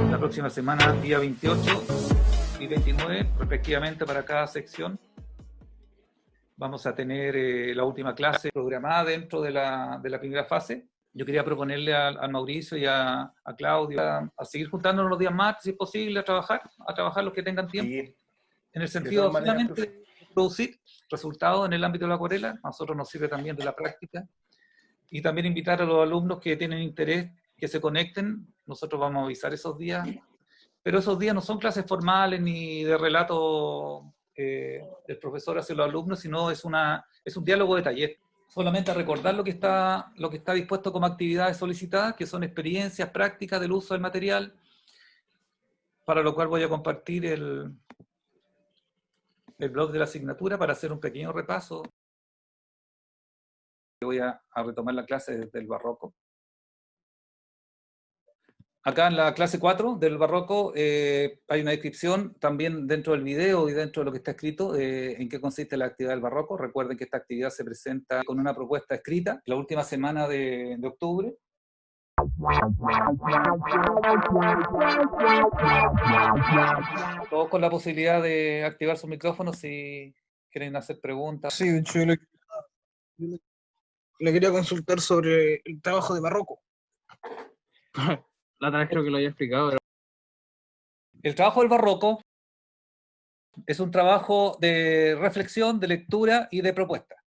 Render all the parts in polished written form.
La próxima semana, día 28 y 29, respectivamente, para cada sección, vamos a tener la última clase programada dentro de la primera fase. Yo quería proponerle a Mauricio y a Claudio a seguir juntándonos los días martes, si es posible, a trabajar los que tengan tiempo, Sí, en el de sentido todas maneras, solamente de producir resultados en el ámbito de la acuarela. A nosotros nos sirve también de la práctica, y también invitar a los alumnos que tienen interés que se conecten. Nosotros vamos a avisar esos días, pero esos días no son clases formales ni de relato del profesor hacia los alumnos, sino es un diálogo de taller. Solamente a recordar lo que está dispuesto como actividades solicitadas, que son experiencias prácticas del uso del material, para lo cual voy a compartir el blog de la asignatura para hacer un pequeño repaso. Voy a retomar la clase desde el barroco. Acá en la clase 4 del barroco hay una descripción también dentro del video y dentro de lo que está escrito en qué consiste la actividad del barroco. Recuerden que esta actividad se presenta con una propuesta escrita la última semana de octubre. Todos con la posibilidad de activar sus micrófonos si quieren hacer preguntas. Sí, de hecho, yo le quería consultar sobre el trabajo de barroco. La otra vez creo que lo había explicado, pero... El trabajo del barroco es un trabajo de reflexión, de lectura y de propuesta.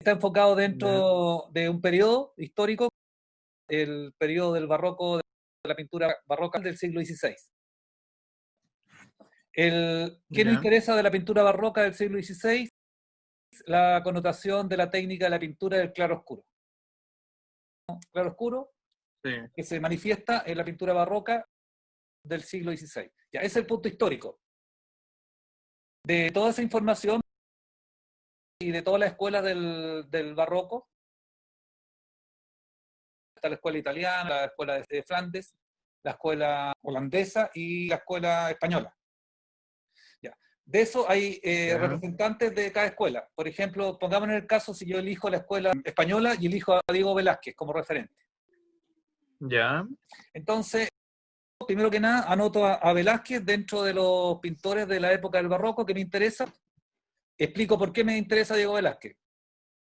Está enfocado dentro de un periodo histórico, el periodo del barroco, de la pintura barroca del siglo XVI. ¿Qué nos interesa de la pintura barroca del siglo XVI? La connotación de la técnica de la pintura del claroscuro. Claroscuro, sí, que se manifiesta en la pintura barroca del siglo XVI. Ya, ese es el punto histórico. De toda esa información y de todas las escuelas del barroco, está la escuela italiana, la escuela de Flandes, la escuela holandesa y la escuela española. Ya. De eso hay representantes de cada escuela. Por ejemplo, pongamos en el caso si yo elijo la escuela española y elijo a Diego Velázquez como referente. Ya. Entonces, primero que nada, anoto a Velázquez dentro de los pintores de la época del barroco que me interesa. Explico por qué me interesa Diego Velázquez.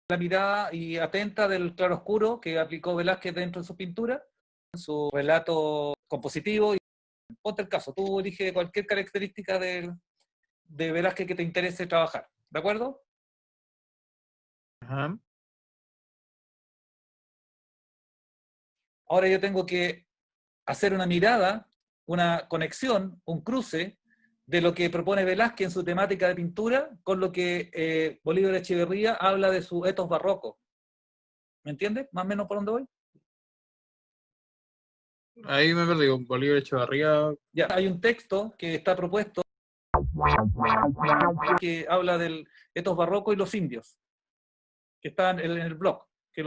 La mirada y atenta del claroscuro que aplicó Velázquez dentro de su pintura, en su relato compositivo. Ponte el caso, tú eliges cualquier característica de Velázquez que te interese trabajar, ¿de acuerdo? Ajá. Ahora yo tengo que hacer una mirada, una conexión, un cruce de lo que propone Velázquez en su temática de pintura con lo que Bolívar Echeverría habla de su etos barroco. ¿Me entiendes? Más o menos por dónde voy. Ahí me perdí, con Bolívar Echeverría. Ya, hay un texto que está propuesto que habla del etos barroco y los indios, que está en el blog, que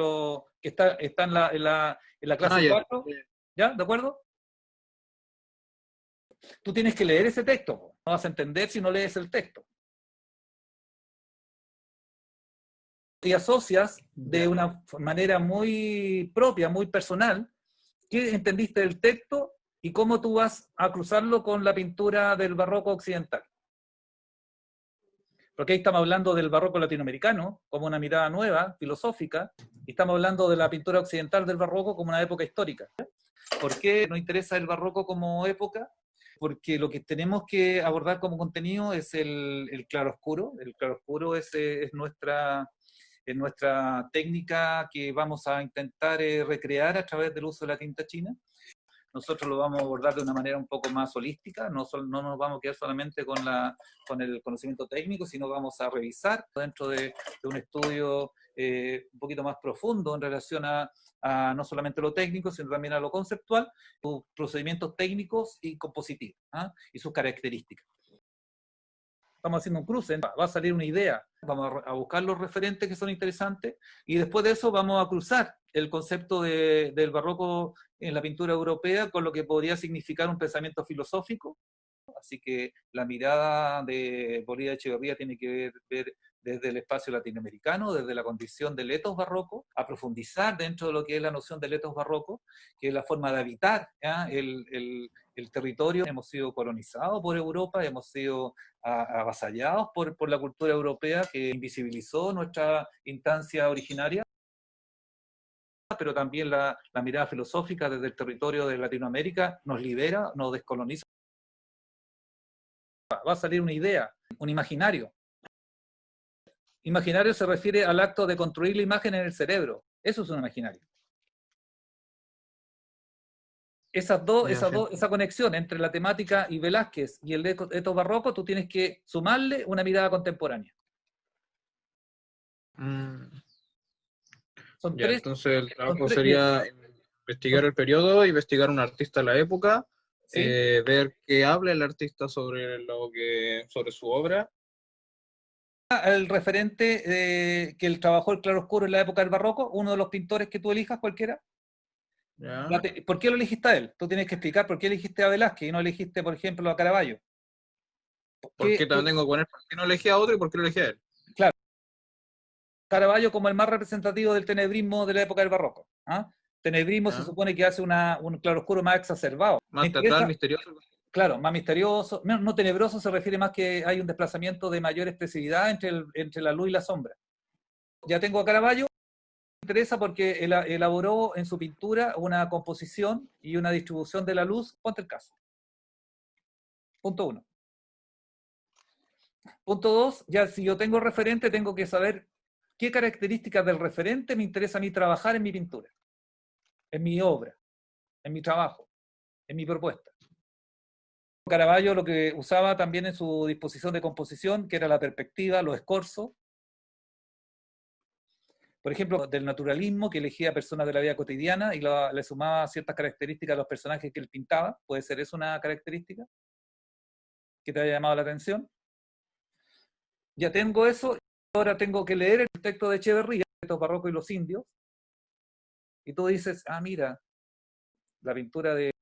está en la clase 4, ¿ya? ¿De acuerdo? Tú tienes que leer ese texto, no vas a entender si no lees el texto. Y asocias de una manera muy propia, muy personal, qué entendiste del texto y cómo tú vas a cruzarlo con la pintura del barroco occidental. Porque ahí estamos hablando del barroco latinoamericano como una mirada nueva, filosófica, y estamos hablando de la pintura occidental del barroco como una época histórica. ¿Por qué nos interesa el barroco como época? Porque lo que tenemos que abordar como contenido es el claroscuro. El claroscuro es nuestra técnica que vamos a intentar recrear a través del uso de la tinta china. nosotros lo vamos a abordar de una manera un poco más holística, no nos vamos a quedar solamente con el conocimiento técnico, sino vamos a revisar dentro de un estudio un poquito más profundo en relación a no solamente lo técnico, sino también a lo conceptual, sus procedimientos técnicos y compositivos, y sus características. Estamos haciendo un cruce, va a salir una idea, vamos a buscar los referentes que son interesantes, y después de eso vamos a cruzar el concepto del barroco en la pintura europea con lo que podría significar un pensamiento filosófico. Así que la mirada de Bolívar Echeverría tiene que ver desde el espacio latinoamericano, desde la condición del etos barroco, a profundizar dentro de lo que es la noción del etos barroco, que es la forma de habitar el territorio. Hemos sido colonizados por Europa, hemos sido avasallados por la cultura europea que invisibilizó nuestra instancia originaria, pero también la mirada filosófica desde el territorio de Latinoamérica nos libera, nos descoloniza. Va a salir una idea, un imaginario. Imaginario se refiere al acto de construir la imagen en el cerebro. Eso es un imaginario. Esa conexión entre la temática y Velázquez y el etos barroco, tú tienes que sumarle una mirada contemporánea. Son ya, tres, entonces el trabajo sería investigar el periodo, investigar un artista de la época, ¿sí? Ver qué habla el artista sobre su obra. El referente que él trabajó el claroscuro en la época del barroco, uno de los pintores que tú elijas, cualquiera. Ya. ¿Por qué lo elegiste a él? Tú tienes que explicar por qué elegiste a Velázquez y no elegiste, por ejemplo, a Caravaggio. ¿Por qué también tengo que poner por qué no elegí a otro y por qué lo elegí a él? Claro. Caravaggio como el más representativo del tenebrismo de la época del barroco. Tenebrismo se supone que hace un claroscuro más exacerbado. Más teatral, misterioso. Claro, más misterioso. No tenebroso se refiere más que hay un desplazamiento de mayor expresividad entre la luz y la sombra. Ya tengo a Caravaggio. Me interesa porque elaboró en su pintura una composición y una distribución de la luz. Ponte el caso. Punto 1. Punto 2, ya si yo tengo referente, tengo que saber qué características del referente me interesa a mí trabajar en mi pintura, en mi obra, en mi trabajo, en mi propuesta. Caravaggio lo que usaba también en su disposición de composición, que era la perspectiva, los escorzos. Por ejemplo, del naturalismo, que elegía personas de la vida cotidiana y le sumaba ciertas características a los personajes que él pintaba. ¿Puede ser eso una característica que te haya llamado la atención? Ya tengo eso, ahora tengo que leer el texto de Echeverría, Etos Barroco y los Indios, y tú dices, mira, la pintura de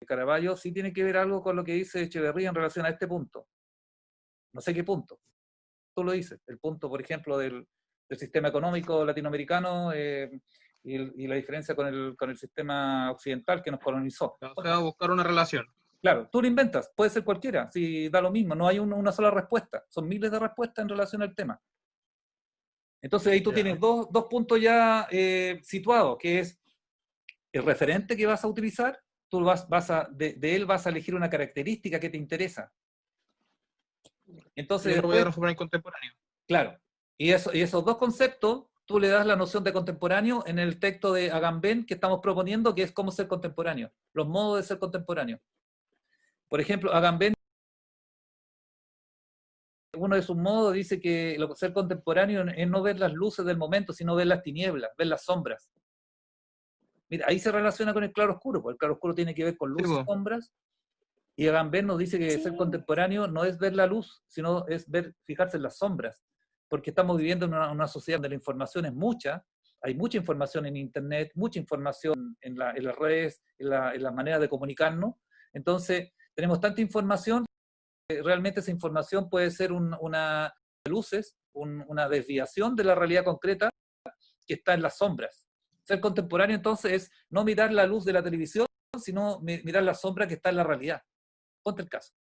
Caravaggio sí tiene que ver algo con lo que dice Echeverría en relación a este punto. No sé qué punto. Tú lo dices, el punto, por ejemplo, del sistema económico latinoamericano y la diferencia con el sistema occidental que nos colonizó. O sea, buscar una relación. Claro, tú lo inventas, puede ser cualquiera, si da lo mismo, no hay una sola respuesta, son miles de respuestas en relación al tema. Entonces ahí tú tienes dos puntos ya situados, que es el referente que vas a utilizar, tú de él vas a elegir una característica que te interesa. Entonces, yo lo voy a transformar en contemporáneo. Claro, y esos dos conceptos, tú le das la noción de contemporáneo en el texto de Agamben que estamos proponiendo, que es cómo ser contemporáneo, los modos de ser contemporáneo. Por ejemplo, Agamben, uno de sus modos dice que ser contemporáneo es no ver las luces del momento, sino ver las tinieblas, ver las sombras. Mira, ahí se relaciona con el claroscuro, porque el claroscuro tiene que ver con luces y sombras, y Agamben nos dice que ser contemporáneo no es ver la luz, sino es fijarse en las sombras, porque estamos viviendo en una sociedad donde la información es mucha, hay mucha información en Internet, mucha información en las redes, en la manera de comunicarnos, entonces tenemos tanta información que realmente esa información puede ser una luces, una desviación de la realidad concreta que está en las sombras. Ser contemporáneo entonces es no mirar la luz de la televisión, sino mirar la sombra que está en la realidad. Ponte el caso.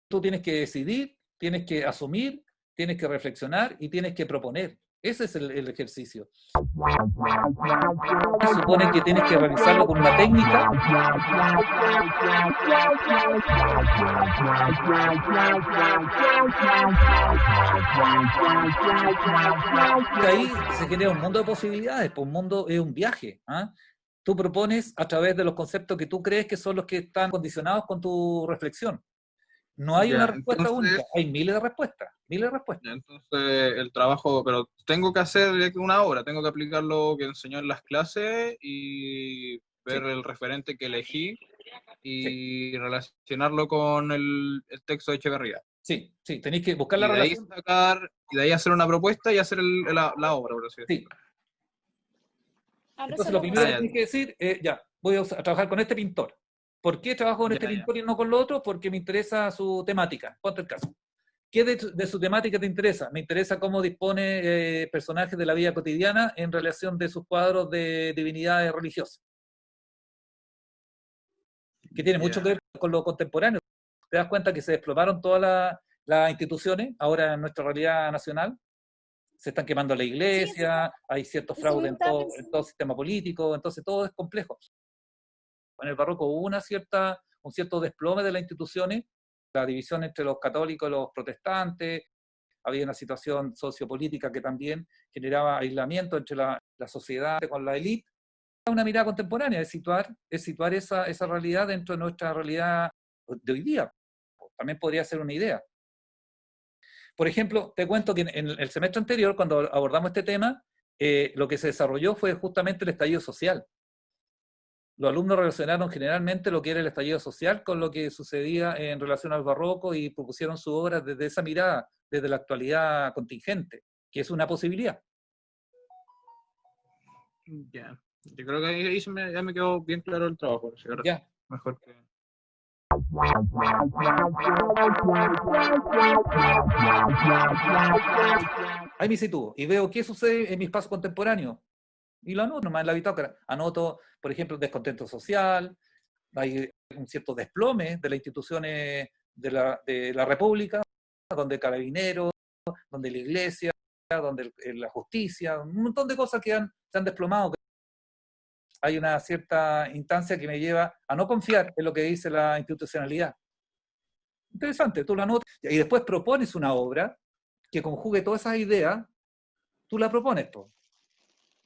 Tú tienes que decidir, tienes que asumir, tienes que reflexionar y tienes que proponer. Ese es el ejercicio. Se supone que tienes que realizarlo con una técnica. Ahí se genera un mundo de posibilidades, pues un mundo es un viaje. tú propones a través de los conceptos que tú crees que son los que están condicionados con tu reflexión. No hay una respuesta única, hay miles de respuestas, miles de respuestas. Entonces, el trabajo, pero tengo que hacer una obra, tengo que aplicar lo que enseñó en las clases y ver el referente que elegí y relacionarlo con el texto de Echeverría. Sí, sí, tenéis que buscar la relación. Y de ahí hacer una propuesta y hacer la obra, por así decirlo. Sí. Entonces, lo primero que tienes que decir es, ya, voy a trabajar con este pintor. ¿Por qué trabajo con este pintor y no con lo otro? Porque me interesa su temática. Ponte el caso. ¿Qué de su temática te interesa? Me interesa cómo dispone personajes de la vida cotidiana en relación de sus cuadros de divinidades religiosas. Que tiene mucho que ver con lo contemporáneo. Te das cuenta que se desplomaron todas las instituciones, ahora en nuestra realidad nacional. Se están quemando la iglesia, hay ciertos fraudes en todo el sistema político, entonces todo es complejo. En el barroco hubo un cierto desplome de las instituciones, la división entre los católicos y los protestantes, había una situación sociopolítica que también generaba aislamiento entre la sociedad con la élite. Una mirada contemporánea, es situar esa realidad dentro de nuestra realidad de hoy día. También podría ser una idea. Por ejemplo, te cuento que en el semestre anterior, cuando abordamos este tema, lo que se desarrolló fue justamente el estallido social. Los alumnos relacionaron generalmente lo que era el estallido social con lo que sucedía en relación al barroco y propusieron su obra desde esa mirada, desde la actualidad contingente, que es una posibilidad. Ya, yo creo que ahí ya me quedó bien claro el trabajo. Ya. Mejor que... Ahí me sitúo y veo qué sucede en mi espacio contemporáneo. Y lo anoto nomás en la bitácora. Anoto, por ejemplo, descontento social, hay un cierto desplome de las instituciones de la República, donde carabineros, donde la iglesia, donde la justicia, un montón de cosas que se han desplomado. Hay una cierta instancia que me lleva a no confiar en lo que dice la institucionalidad. Interesante, tú la anotas y después propones una obra que conjugue todas esas ideas, tú la propones.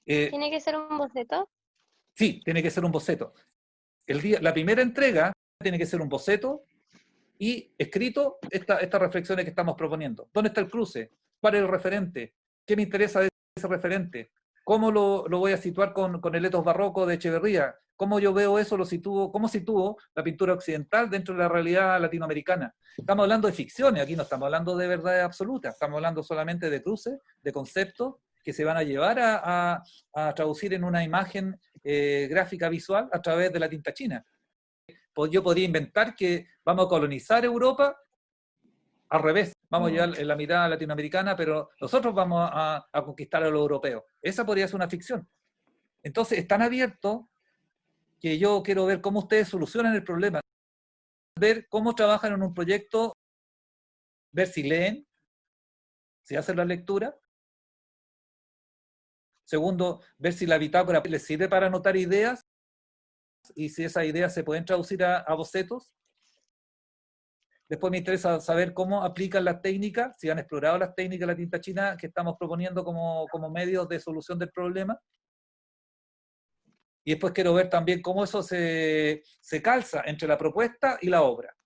¿Tiene que ser un boceto? Sí, tiene que ser un boceto. La primera entrega tiene que ser un boceto y escrito estas reflexiones que estamos proponiendo. ¿Dónde está el cruce? ¿Cuál es el referente? ¿Qué me interesa de ese referente? ¿Cómo lo voy a situar con el etos barroco de Echeverría? ¿Cómo yo veo eso? ¿Cómo sitúo la pintura occidental dentro de la realidad latinoamericana? Estamos hablando de ficciones, aquí no estamos hablando de verdades absolutas, estamos hablando solamente de cruces, de conceptos que se van a llevar a traducir en una imagen gráfica visual a través de la tinta china. Yo podría inventar que vamos a colonizar Europa al revés, vamos a llevar en la mirada latinoamericana, pero nosotros vamos a conquistar a los europeos. Esa podría ser una ficción. Entonces, es tan abierto que yo quiero ver cómo ustedes solucionan el problema, ver cómo trabajan en un proyecto, ver si leen, si hacen la lectura. Segundo, ver si la bitácora les sirve para anotar ideas y si esas ideas se pueden traducir a bocetos. Después me interesa saber cómo aplican las técnicas, si han explorado las técnicas de la tinta china que estamos proponiendo como medios de solución del problema. Y después quiero ver también cómo eso se calza entre la propuesta y la obra.